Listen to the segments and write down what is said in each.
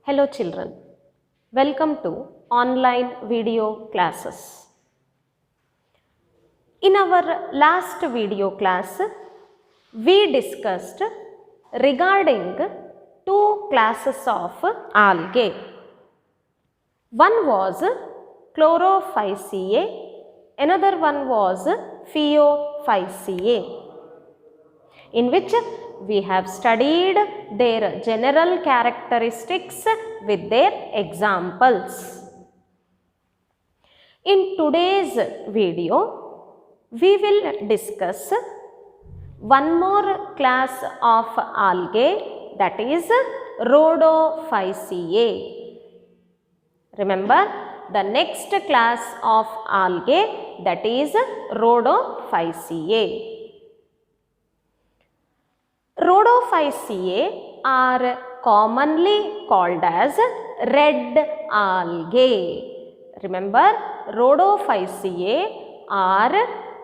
Hello children, welcome to online video classes. In our last video class, we discussed regarding two classes of algae. One was Chlorophyceae, another one was Phaeophyceae, in which we have studied their general characteristics with their examples. In today's video, we will discuss one more class of algae, that is Rhodophyceae. Remember the next class of algae, that is Rhodophyceae. Rhodophyceae are commonly called as red algae. Remember, Rhodophyceae are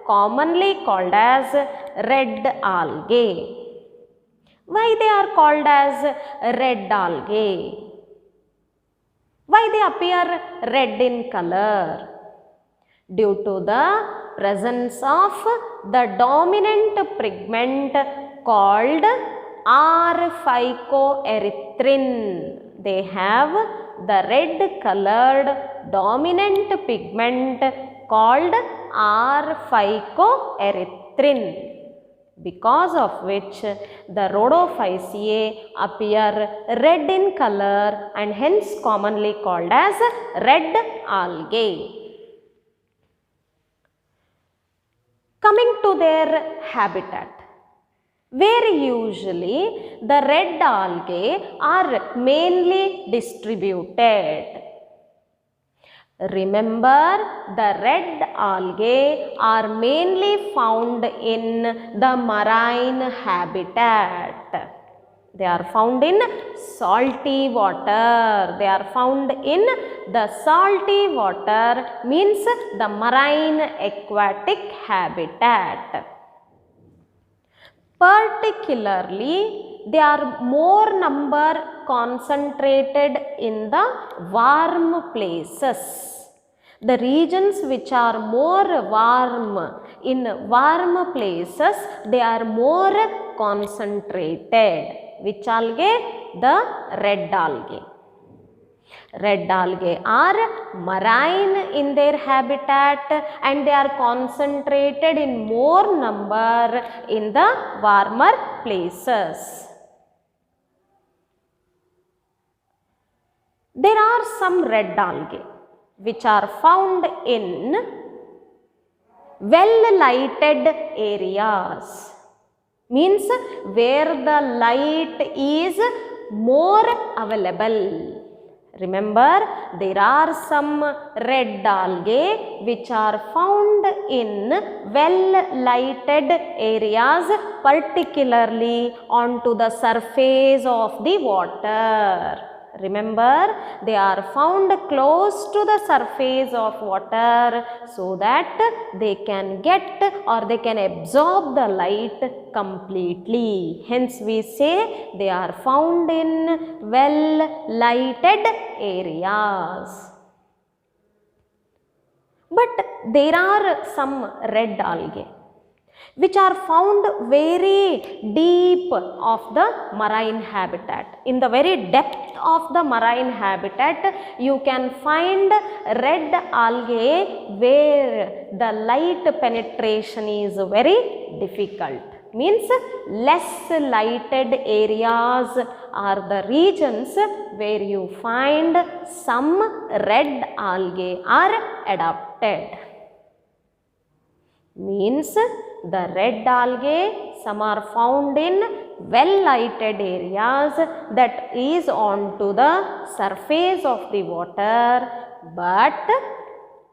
commonly called as red algae. Why they are called as red algae? Why they appear red in color? Due to the presence of the dominant pigment called R-phycoerythrin. They have the red colored dominant pigment called R-phycoerythrin, because of which the Rhodophyceae appear red in color and hence commonly called as red algae. Coming to their habitat, where usually the red algae are mainly distributed. Remember, the red algae are mainly found in the marine habitat. They are found in salty water. They are found in the salty water, means the marine aquatic habitat. Particularly, they are more number concentrated in the warm places. The regions which are more warm, in warm places, they are more concentrated. Which algae? The red algae. Red algae are marine in their habitat and they are concentrated in more number in the warmer places. There are some red algae which are found in well lighted areas, means where the light is more available. Remember, there are some red algae which are found in well lighted areas, particularly onto the surface of the water. Remember, they are found close to the surface of water so that they can get or they can absorb the light completely. Hence, we say they are found in well lighted areas. But there are some red algae which are found very deep of the marine habitat. In the very depth of the marine habitat, you can find red algae where the light penetration is very difficult. Means less lighted areas are the regions where you find some red algae are adapted. Means the red algae, some are found in well lighted areas, that is onto the surface of the water, but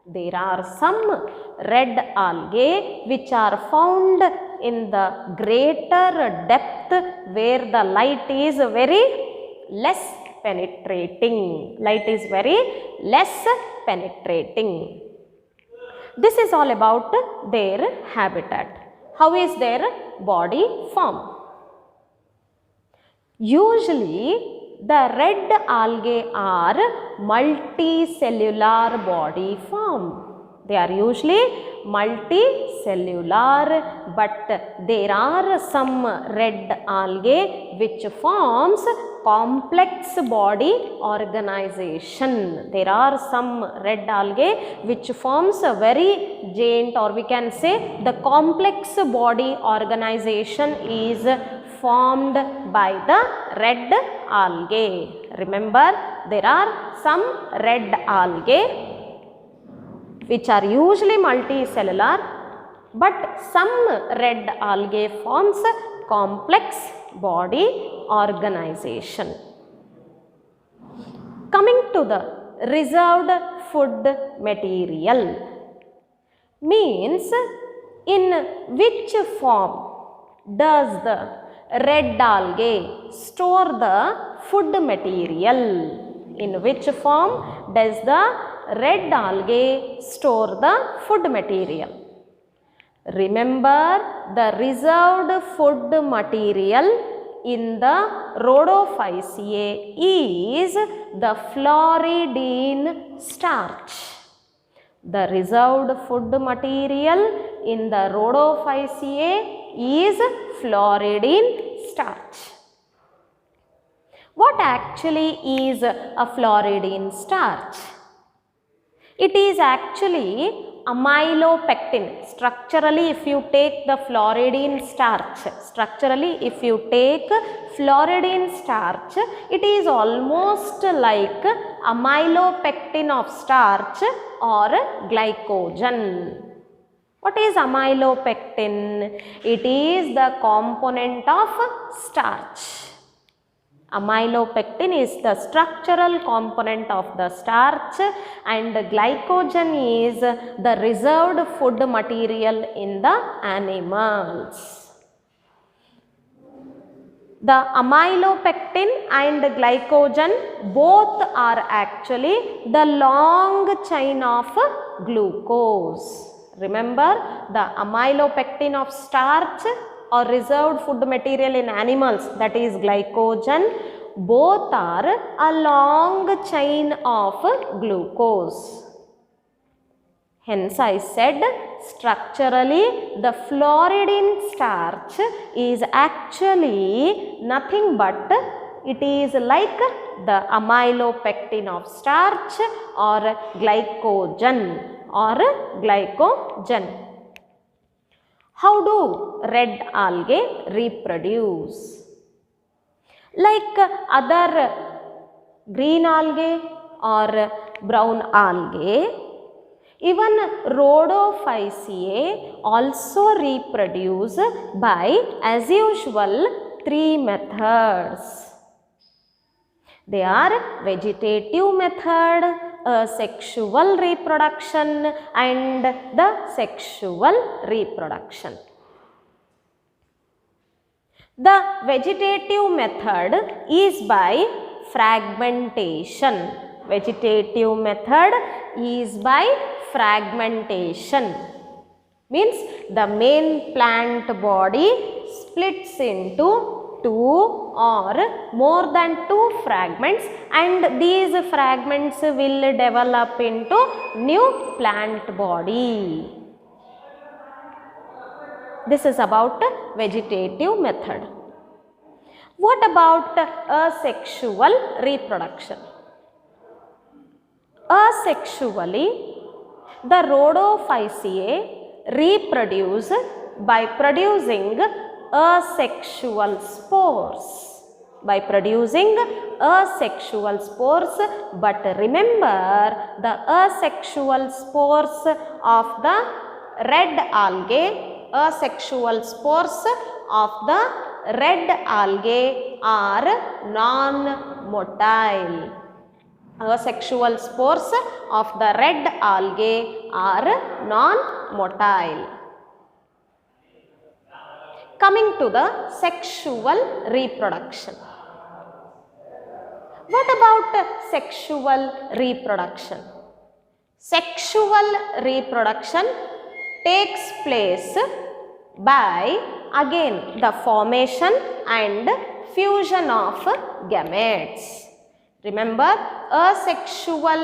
there are some red algae which are found in the greater depth where the light is very less penetrating. Light is very less penetrating. This is all about their habitat. How is their body form? Usually the red algae are multicellular body form. They are usually multicellular, but there are some red algae which forms complex body organization. There are some red algae which forms a very giant, or we can say the complex body organization is formed by the red algae. Remember, there are some red algae which are usually multicellular, but some red algae forms complex body organization. Coming to the reserved food material, means in which form does the red algae store the food material? In which form does the red algae store the food material? Remember, the reserved food material in the Rhodophyceae is the floridine starch. The reserved food material in the Rhodophyceae is floridine starch. What actually is a floridine starch? It is actually amylopectin. Structurally, if you take the floridine starch, it is almost like amylopectin of starch or glycogen. What is amylopectin? It is the component of starch. Amylopectin is the structural component of the starch, and glycogen is the reserved food material in the animals. The amylopectin and glycogen both are actually the long chain of glucose. Remember, the amylopectin of starch or reserved food material in animals, that is glycogen, both are a long chain of glucose. Hence I said, structurally the floridine starch is actually nothing but it is like the amylopectin of starch or glycogen. How do red algae reproduce? Like other green algae or brown algae, even Rhodophyceae also reproduce by, as usual, 3 methods. They are vegetative method, sexual reproduction, and the sexual reproduction. The vegetative method is by fragmentation. Vegetative method is by fragmentation. Means the main plant body splits into 2 or more than 2 fragments, and these fragments will develop into new plant body. This is about vegetative method. What about asexual reproduction? Asexually, the Rhodophyceae reproduce by producing asexual spores. But remember, the asexual spores of the red algae, are non-motile. Asexual spores of the red algae are non-motile. Coming to the sexual reproduction. What about sexual reproduction? Sexual reproduction takes place by again the formation and fusion of gametes. Remember, asexual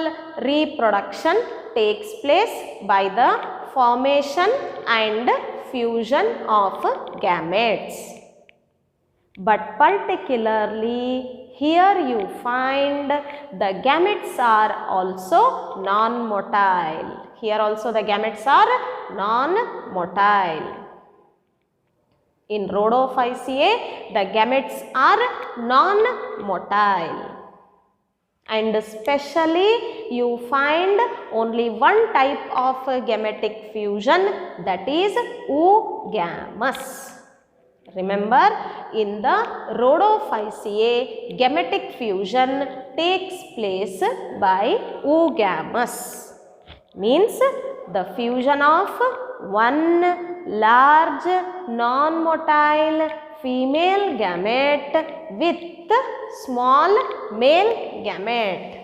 reproduction takes place by the formation and fusion of gametes. But particularly here you find the gametes are also non-motile. Here also the gametes are non-motile. In Rhodophyceae, the gametes are non-motile. And especially you find only one type of gametic fusion, that is oogamous. Remember, in the Rhodophyceae, gametic fusion takes place by oogamous. Means the fusion of one large non-motile female gamete with small male gamete.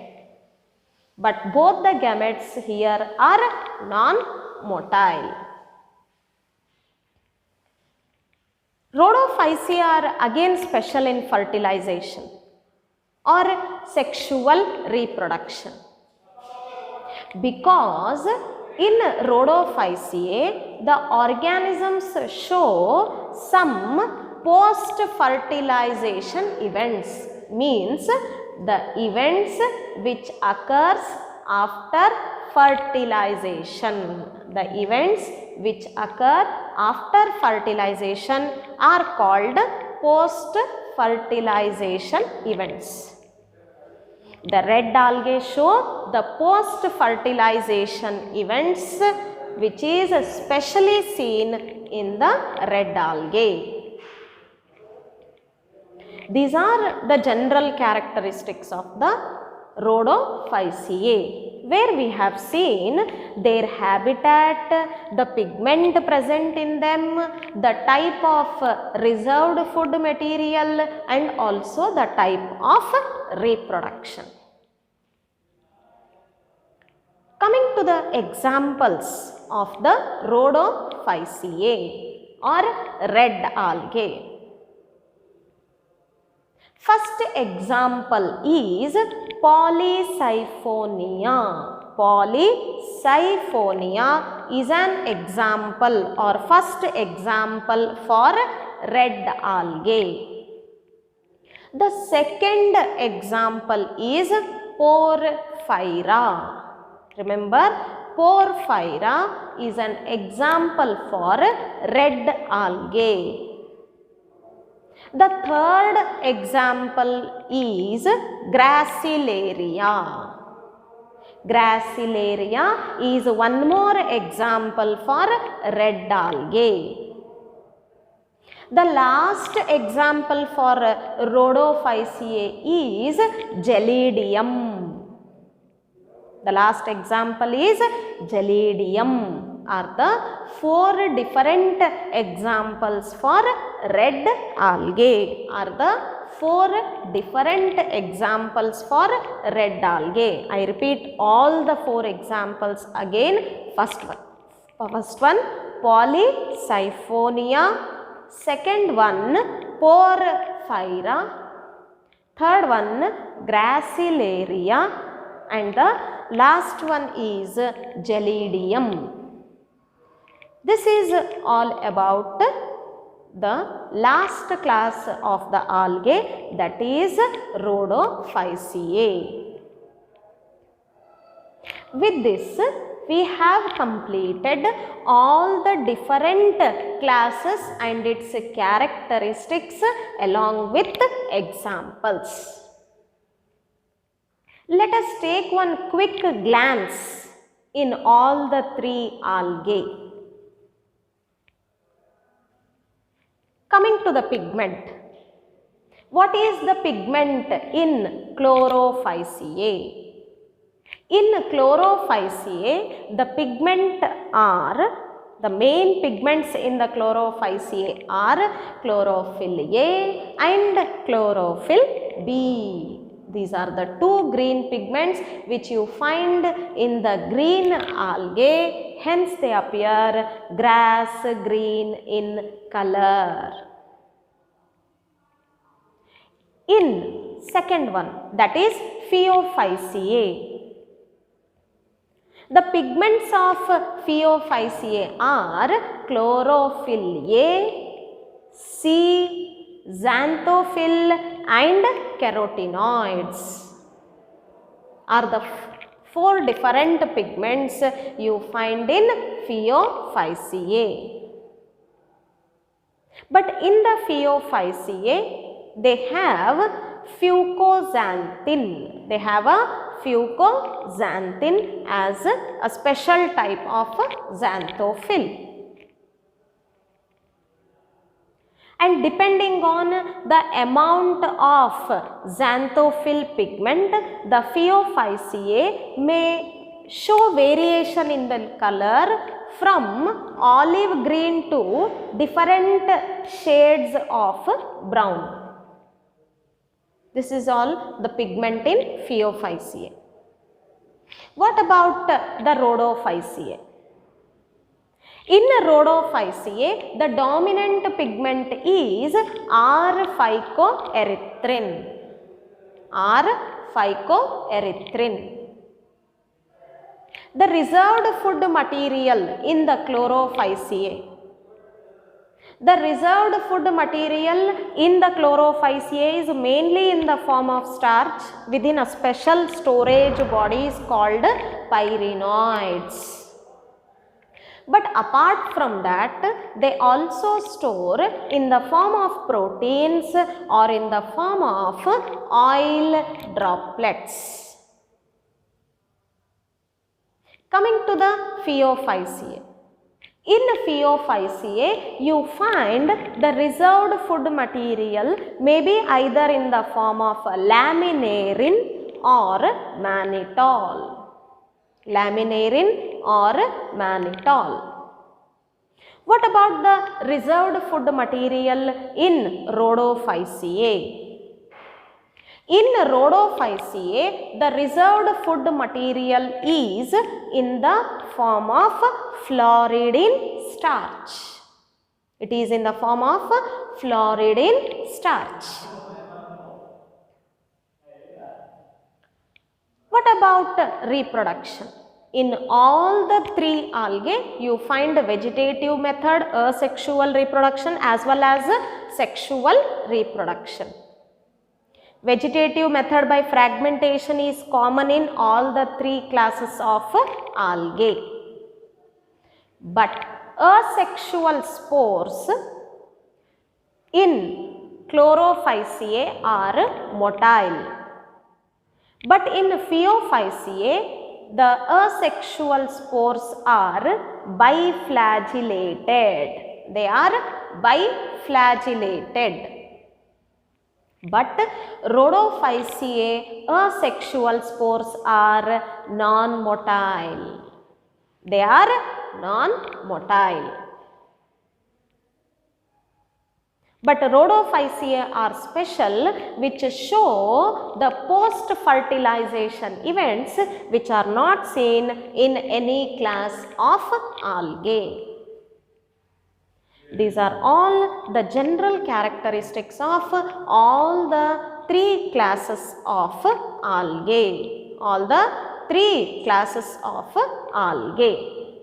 But both the gametes here are non-motile. Rhodophyceae are again special in fertilization or sexual reproduction, because in Rhodophyceae the organisms show some post-fertilization events, means the events which occurs after fertilization. The events which occur after fertilization are called post-fertilization events. The red algae show the post-fertilization events, which is especially seen in the red algae. These are the general characteristics of the Rhodophyceae, where we have seen their habitat, the pigment present in them, the type of reserved food material, and also the type of reproduction. Coming to the examples of the Rhodophyceae or red algae. First example is Polysiphonia. Polysiphonia is an example or first example for red algae. The second example is Porphyra. Remember, Porphyra is an example for red algae. The third example is Gracilaria. Gracilaria is one more example for red algae. The last example for Rhodophyceae is Gelidium. The last example is Gelidium. Are the four different examples for red algae. Are the four different examples for red algae. I repeat all the four examples again. First one Polysiphonia. Second one Porphyra. Third one Gracilaria. And the last one is Gelidium. This is all about the last class of the algae, that is Rhodophyceae. With this, we have completed all the different classes and its characteristics along with examples. Let us take one quick glance in all the three algae. Coming to the pigment. What is the pigment in Chlorophyceae? In Chlorophyceae, the main pigments in the Chlorophyceae are chlorophyll A and chlorophyll B. These are the two green pigments which you find in the green algae, hence they appear grass green in color. in second one, that is Phaeophyceae. The pigments of Phaeophyceae are chlorophyll A, C, xanthophyll and carotenoids are the four different pigments you find in Phaeophyceae. But in the Phaeophyceae, they have fucoxanthin. They have a fucoxanthin as a special type of xanthophyll. And depending on the amount of xanthophyll pigment, the Phaeophyceae may show variation in the color from olive green to different shades of brown. This is all the pigment in Phaeophyceae. What about the Rhodophyceae? In Rhodophyceae, the dominant pigment is R-phycoerythrin. R-phycoerythrin. The reserved food material in the Chlorophyceae. The reserved food material in the Chlorophyceae is mainly in the form of starch within a special storage bodies called pyrenoids. But apart from that, they also store in the form of proteins or in the form of oil droplets. Coming to the Phaeophyceae. In Phaeophyceae, you find the reserved food material may be either in the form of laminarin or mannitol. Laminarin or mannitol. What about the reserved food material in Rhodophyceae? In Rhodophyceae, the reserved food material is in the form of floridine starch. It is in the form of floridine starch. What about reproduction? In all the three algae, you find vegetative method, asexual reproduction as well as sexual reproduction. Vegetative method by fragmentation is common in all the three classes of algae. But asexual spores in Chlorophyceae are motile. But in Phaeophyceae, the asexual spores are biflagellated. They are biflagellated. But Rhodophyceae asexual spores are non-motile. They are non-motile. But Rhodophyceae are special, which show the post-fertilization events which are not seen in any class of algae. These are all the general characteristics of all the three classes of algae. All the three classes of algae.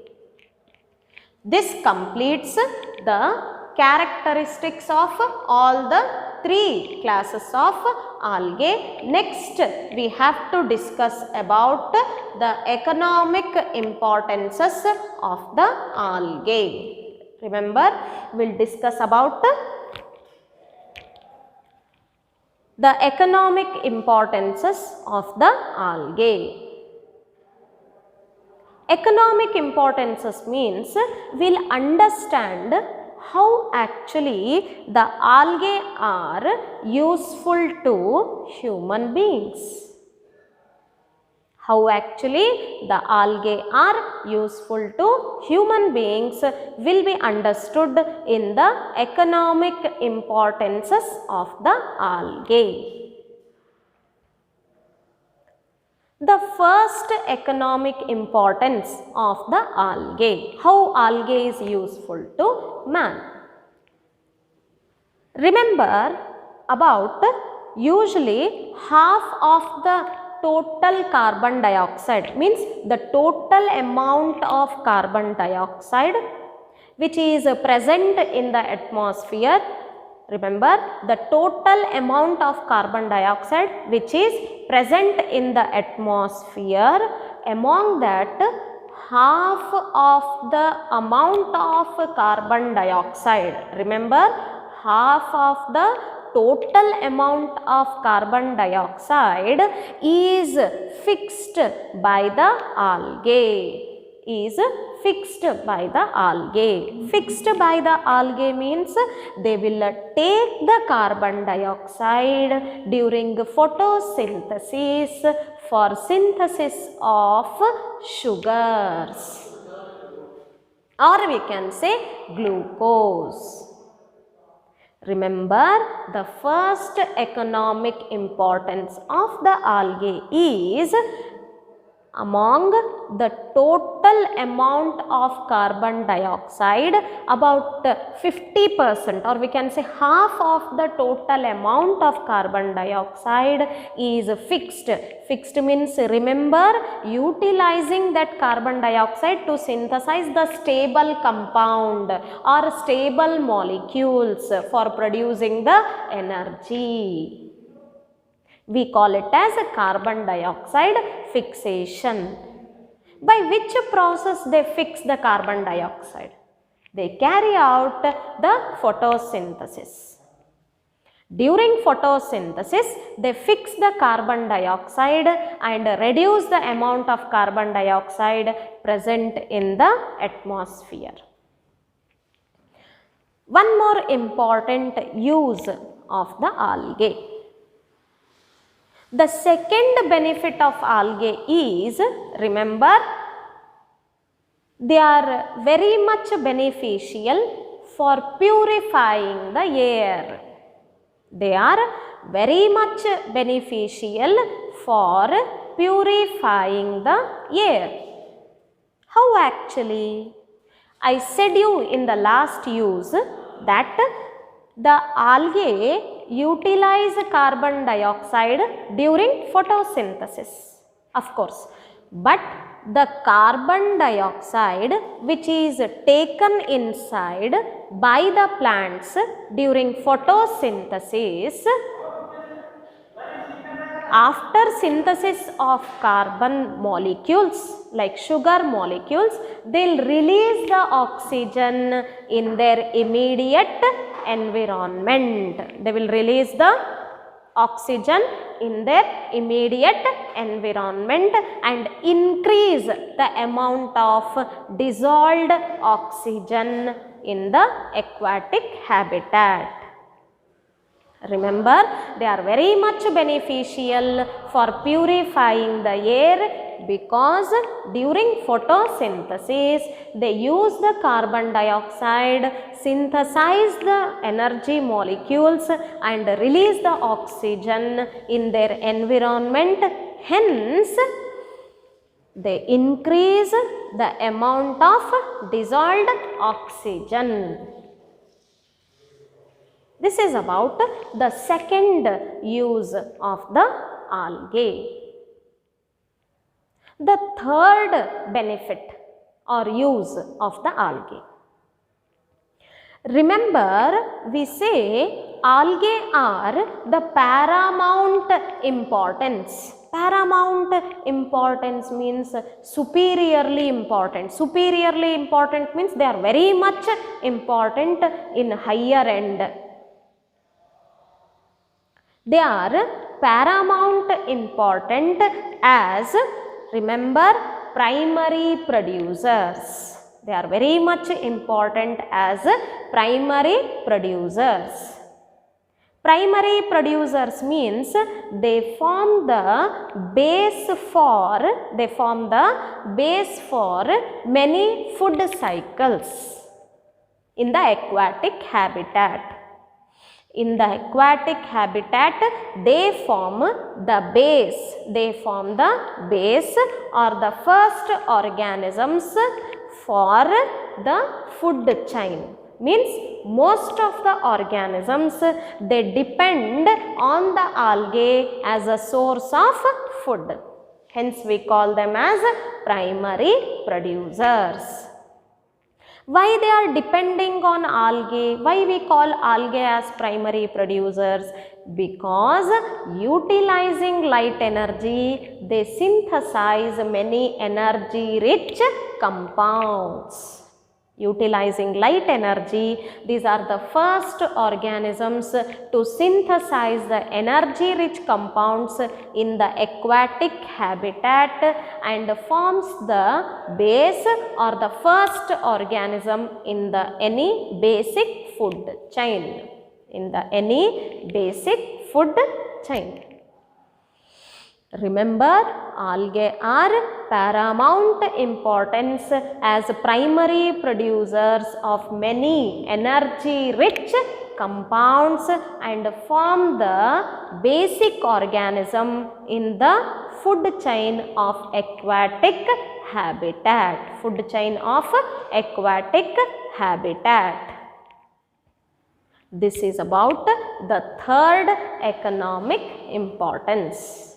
This completes the characteristics of all the three classes of algae. Next, we have to discuss about the economic importances of the algae. Remember, we will discuss about the economic importances of the algae. Economic importances means we will understand how actually the algae are useful to human beings. How actually the algae are useful to human beings will be understood in the economic importances of the algae. The first economic importance of the algae, how algae is useful to man. Remember about usually half of the total carbon dioxide, means the total amount of carbon dioxide which is present in the atmosphere. Remember, the total amount of carbon dioxide which is present in the atmosphere, among that half of the amount of carbon dioxide, remember, half of the total amount of carbon dioxide is fixed by the algae, is fixed by the algae. Fixed by the algae means they will take the carbon dioxide during photosynthesis for synthesis of sugars, or we can say glucose. Remember, the first economic importance of the algae is among the total amount of carbon dioxide, about 50%, or we can say half of the total amount of carbon dioxide is fixed. Fixed means, remember, utilizing that carbon dioxide to synthesize the stable compound or stable molecules for producing the energy. We call it as a carbon dioxide fixation. By which process they fix the carbon dioxide? They carry out the photosynthesis. During photosynthesis, they fix the carbon dioxide and reduce the amount of carbon dioxide present in the atmosphere. One more important use of the algae. The second benefit of algae is, remember, they are very much beneficial for purifying the air. They are very much beneficial for purifying the air. How actually? I said you in the last use that the algae utilize carbon dioxide during photosynthesis, of course, but the carbon dioxide which is taken inside by the plants during photosynthesis, after synthesis of carbon molecules like sugar molecules, they will release the oxygen in their immediate environment. They will release the oxygen in their immediate environment and increase the amount of dissolved oxygen in the aquatic habitat. Remember, they are very much beneficial for purifying the air because during photosynthesis they use the carbon dioxide, synthesize the energy molecules and release the oxygen in their environment. Hence, they increase the amount of dissolved oxygen. This is about the second use of the algae. The third benefit or use of the algae. Remember, we say algae are the paramount importance. Paramount importance means superiorly important. Superiorly important means they are very much important in higher end. They are paramount important as, remember, primary producers. They are very much important as primary producers. Primary producers means they form the base for many food cycles in the aquatic habitat. In the aquatic habitat, they form the base. They form the base or the first organisms for the food chain. means most of the organisms, they depend on the algae as a source of food. Hence we call them as primary producers. Why they are depending on algae? Why we call algae as primary producers? Because utilizing light energy, they synthesize many energy rich compounds. Utilizing light energy, these are the first organisms to synthesize the energy rich compounds in the aquatic habitat and forms the base or the first organism in the any basic food chain. In the any basic food chain. Remember, algae are paramount importance as primary producers of many energy rich compounds and form the basic organism in the food chain of aquatic habitat. Food chain of aquatic habitat. This is about the third economic importance.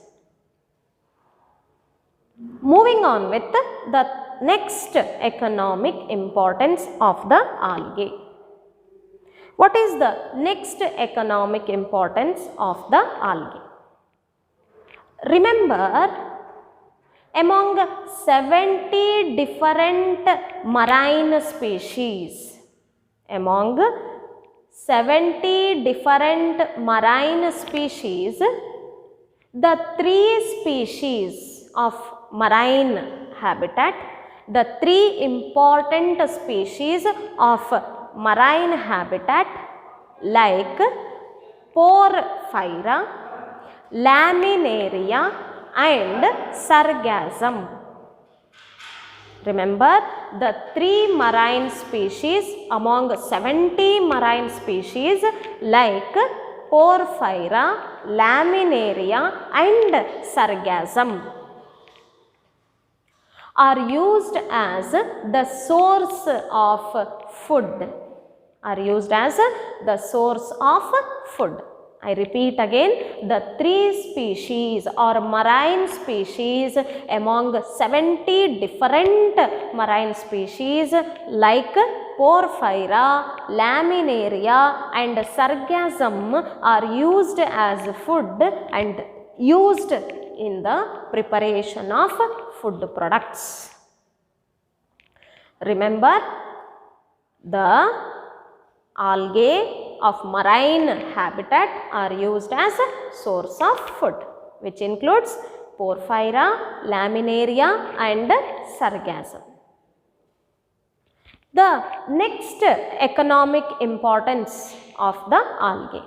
Moving on with the next economic importance of the algae. What is the next economic importance of the algae? Remember, among 70 different marine species, among 70 different marine species, the 3 species of marine habitat, the 3 important species of marine habitat like Porphyra, Laminaria and Sargassum. Remember, the 3 marine species among 70 marine species like Porphyra, Laminaria and Sargassum are used as the source of food. Are used as the source of food. I repeat again, the 3 species or marine species among 70 different marine species like Porphyra, Laminaria and Sargassum are used as food and used in the preparation of food products. Remember, the algae of marine habitat are used as a source of food, which includes Porphyra, Laminaria and Sargassum. The next economic importance of the algae.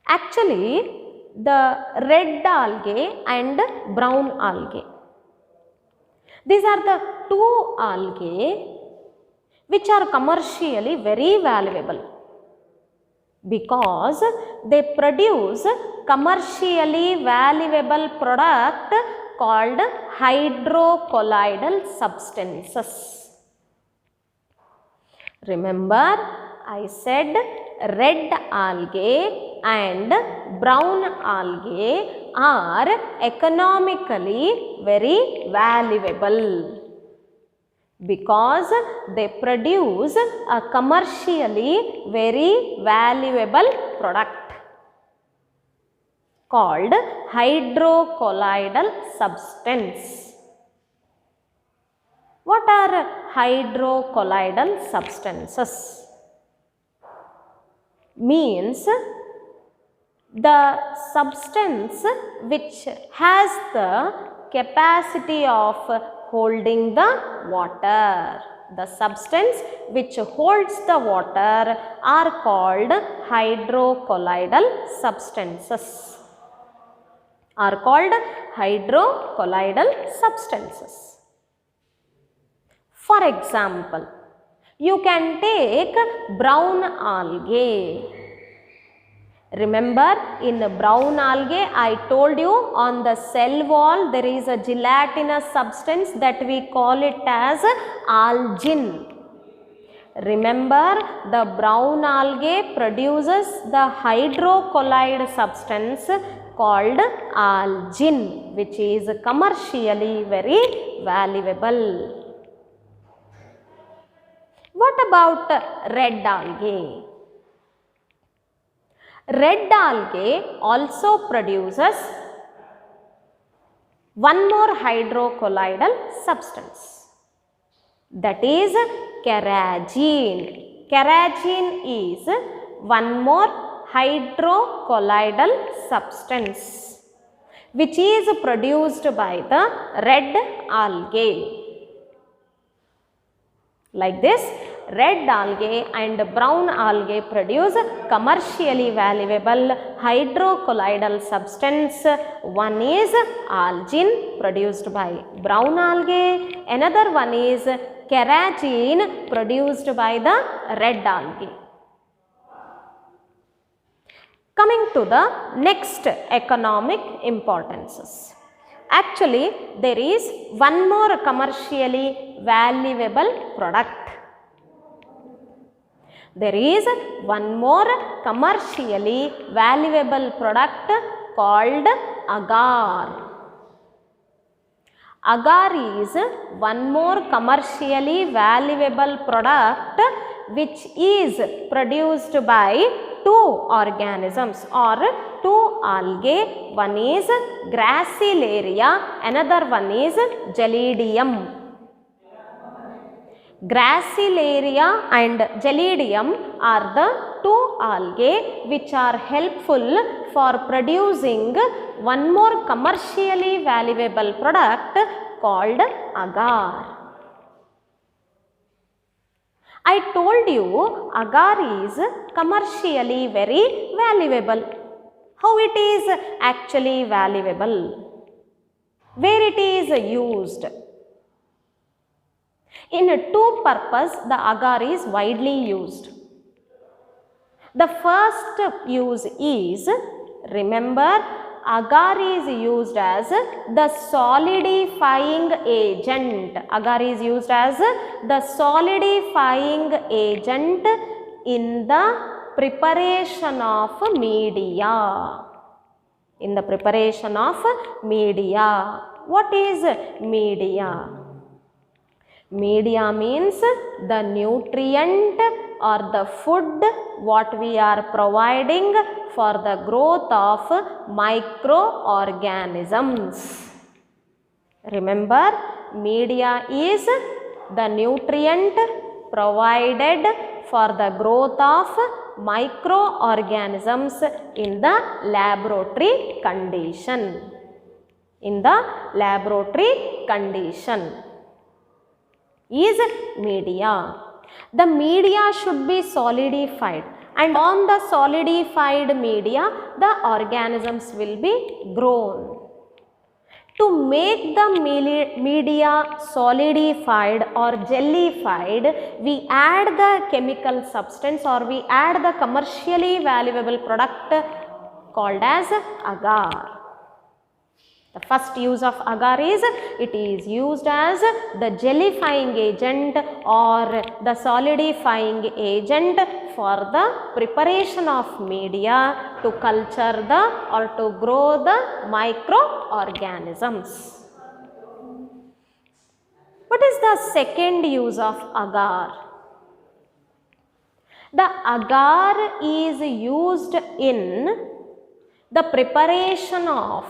Actually, the red algae and brown algae. These are the 2 algae which are commercially very valuable because they produce commercially valuable product called hydrocolloidal substances. Remember, I said red algae and brown algae are economically very valuable because they produce a commercially very valuable product called hydrocolloidal substance. What are hydrocolloidal substances? Means the substance which has the capacity of holding the water. The substance which holds the water are called hydrocolloidal substances. Are called hydrocolloidal substances. For example, you can take brown algae. Remember, in brown algae, I told you on the cell wall there is a gelatinous substance that we call it as algin. Remember, the brown algae produces the hydrocolloid substance called algin, which is commercially very valuable. What about red algae? Red algae also produces one more hydrocolloidal substance, that is carrageen. Carrageen is one more hydrocolloidal substance which is produced by the red algae. Like this, red algae and brown algae produce commercially valuable hydrocolloidal substance. One is algin produced by brown algae, another one is carrageen produced by the red algae. Coming to the next economic importances. Actually, there is one more commercially valuable product. There is one more commercially valuable product called agar. Agar is one more commercially valuable product which is produced by two organisms or two algae. One is Gracilaria, another one is Gelidium. Gracilaria and Gelidium are the two algae which are helpful for producing one more commercially valuable product called agar. I told you agar is commercially very valuable. How it is actually valuable? Where it is used? In two purposes, the agar is widely used. The first use is, remember, agar is used as the solidifying agent. Agar is used as the solidifying agent in the preparation of media. In the preparation of media. What is media? Media means the nutrient or the food what we are providing for the growth of microorganisms. Remember, media is the nutrient provided for the growth of microorganisms in the laboratory condition. In the laboratory condition is media. The media should be solidified, and on the solidified media the organisms will be grown. To make the media solidified or jellified, we add the chemical substance or we add the commercially valuable product called as agar. The first use of agar is, it is used as the jellifying agent or the solidifying agent for the preparation of media to culture the or to grow the microorganisms. What is the second use of agar? The agar is used in the preparation of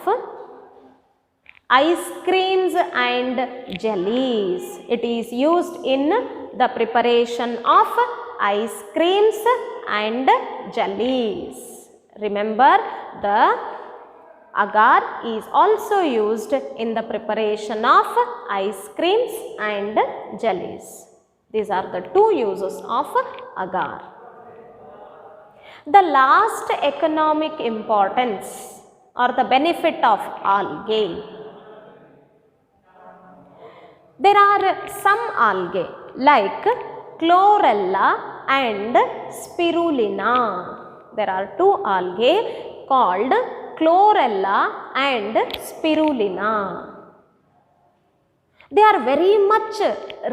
ice creams and jellies. It is used in the preparation of ice creams and jellies. Remember, the agar is also used in the preparation of ice creams and jellies. These are the two uses of agar. The last economic importance or the benefit of algae. There are some algae like chlorella and spirulina. There are two algae called chlorella and spirulina. They are very much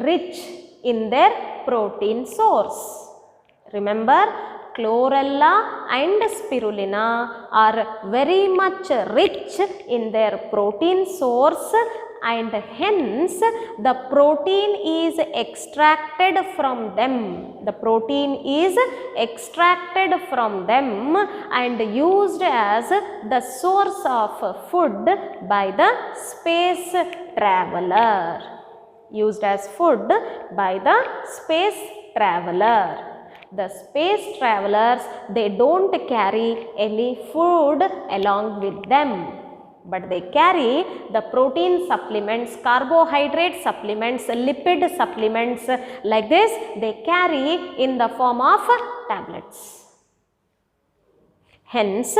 rich in their protein source. Remember, chlorella and spirulina are very much rich in their protein source, and hence the protein is extracted from them. The protein is extracted from them and used as the source of food by the space traveler. Used as food by the space traveler. The space travelers, they don't carry any food along with them, but they carry the protein supplements, carbohydrate supplements, lipid supplements, like this they carry in the form of tablets. Hence,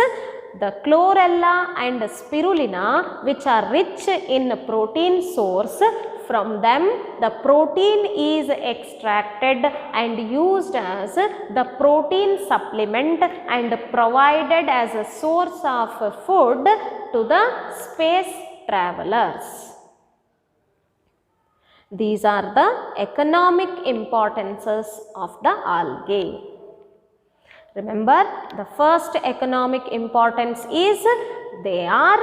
the chlorella and spirulina, which are rich in protein source, from them the protein is extracted and used as the protein supplement and provided as a source of food to the space travelers. These are the economic importances of the algae. Remember, the first economic importance is they are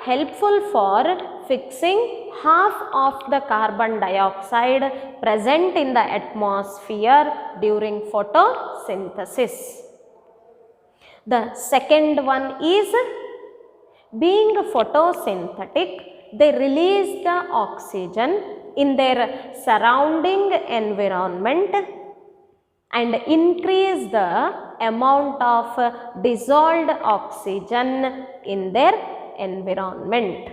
helpful for fixing half of the carbon dioxide present in the atmosphere during photosynthesis. The second one is, being photosynthetic, they release the oxygen in their surrounding environment and increase the amount of dissolved oxygen in their environment.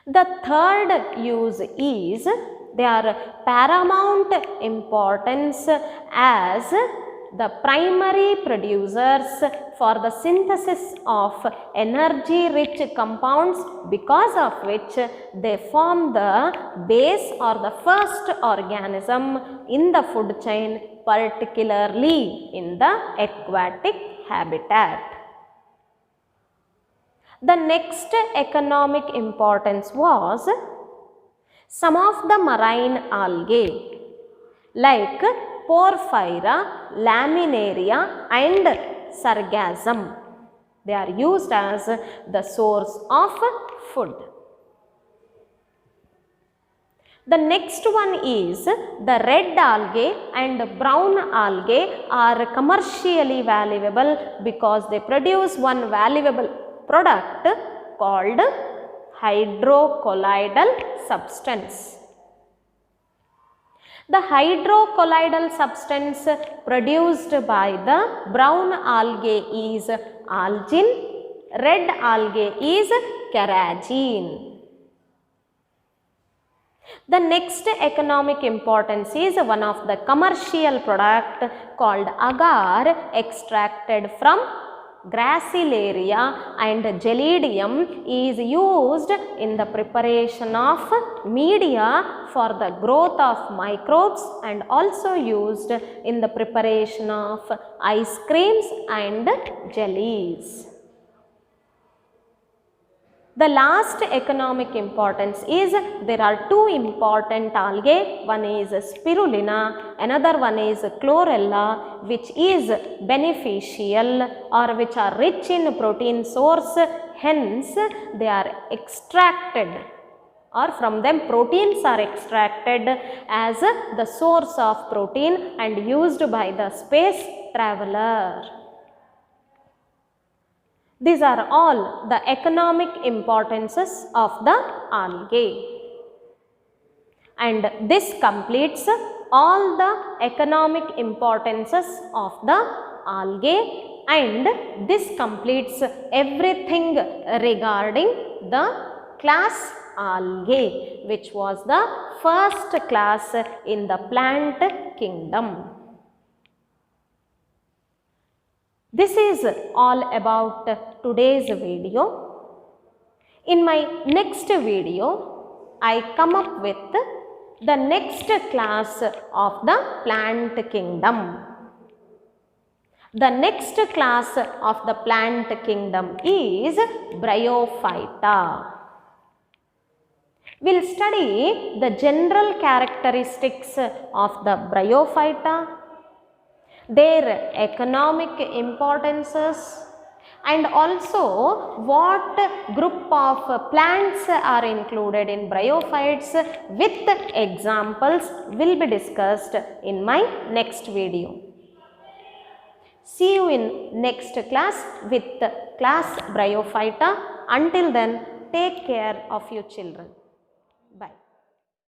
The third use is they are paramount importance as the primary producers for the synthesis of energy rich compounds, because of which they form the base or the first organism in the food chain, particularly in the aquatic habitat. The next economic importance was some of the marine algae like Porphyra, Laminaria and Sargassum. They are used as the source of food. The next one is the red algae and brown algae are commercially valuable because they produce one valuable product called hydrocolloidal substance. The hydrocolloidal substance produced by the brown algae is algin, red algae is carrageen. The next economic importance is one of the commercial product called agar extracted from Gracilaria and Gelidium is used in the preparation of media for the growth of microbes and also used in the preparation of ice creams and jellies. The last economic importance is there are two important algae, one is spirulina, another one is chlorella, which is beneficial or which are rich in protein source, hence they are extracted or from them proteins are extracted as the source of protein and used by the space traveler. These are all the economic importances of the algae. And this completes all the economic importances of the algae, and this completes everything regarding the class algae, which was the first class in the plant kingdom. This is all about today's video. In my next video, I come up with the next class of the plant kingdom. The next class of the plant kingdom is Bryophyta. We'll study the general characteristics of the Bryophyta, their economic importances, and also what group of plants are included in bryophytes with examples will be discussed in my next video. See you in next class with class Bryophyta. Until then, take care of your children. Bye.